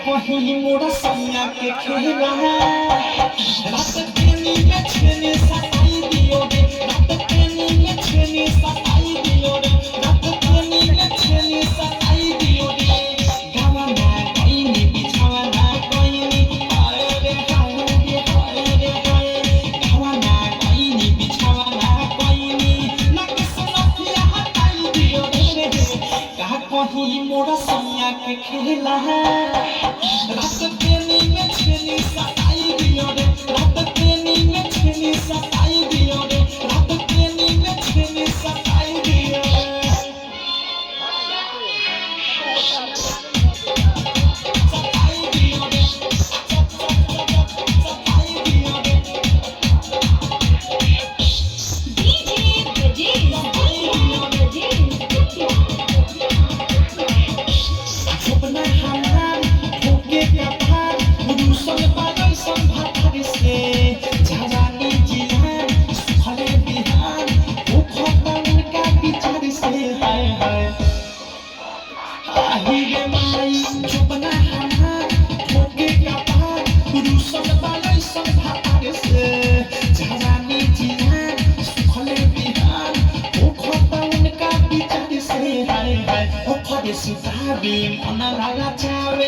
कहीं मोरा सैया के खेला रात के नींद में छेने सताई दियो रे रात के नींद में छेने सताई दियो रे रात के नींद में छेने सताई दियो रे गावा ना कोई नी बिछावा ना कोई नी हाय रे हाय रे हाय रे हाय गावा ना कोई नी बिछावा ना कोई नी ना किसी नथिया हटाई दियो रे कहीं मोरा सैया के खेला रात के नींद में छेनी सताई दियो रे रात के नींद में छेनी सताई दियो रे रात के नींद में छेनी सताई दियो रे सताई दियो रे सताई दियो रे सपना हमार होके कपार रूसल बागल संभार से जवानी जियान सुखले बिहार वो खता उनका विचार से हाय हाय आहिरे माई सपना हमार होके कपार रूसल बागल संभार से जवानी जियान सुखले बिहार वो खता उनका विचार से हाय हाय सुताबी मन लागा चावे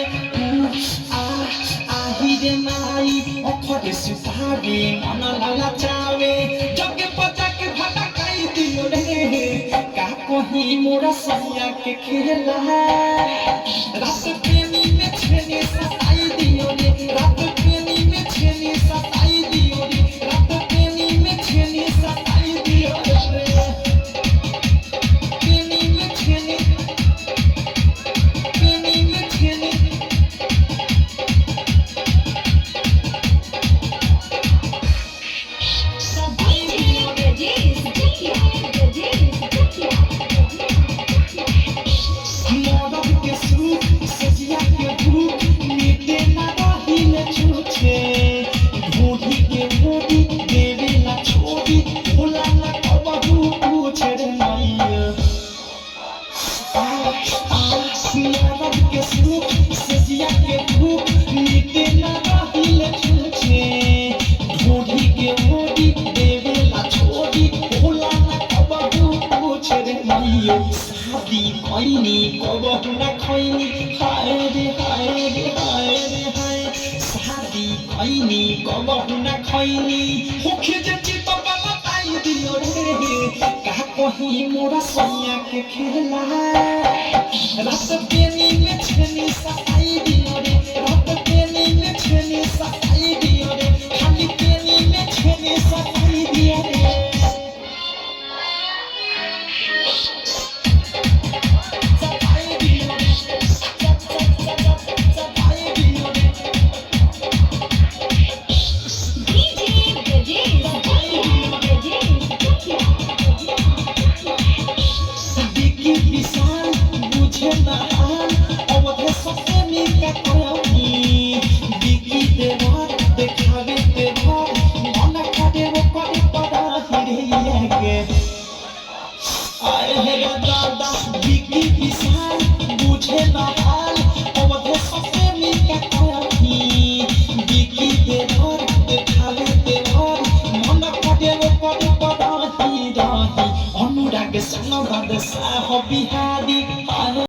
आहिरे माई ओखरे सुताबी मन लागा चावे जगे पता के भटकाई दियो रे का कहीं मोरा सैया के खेला रात के नींद में छेने सताई दियो रे रात के नींद में छेने सताई दियो रे रात के नींद में छेने सताई दियो रे के नींद में छेने शादी खैनी कबहु ना खैनी हाय रे हाय रे हाय रे हाय शादी खैनी कबहु ना खैनी होखे जे चित बताई दियो रे का कहीं मोरा सैया के खेला रात के नींद में छेनी सताई दियो रे रात के नींद में छेनी सताई दियो रे खाली के नींद में छेनी सताई दियो रे अनुराग संग बादशाह बिहारी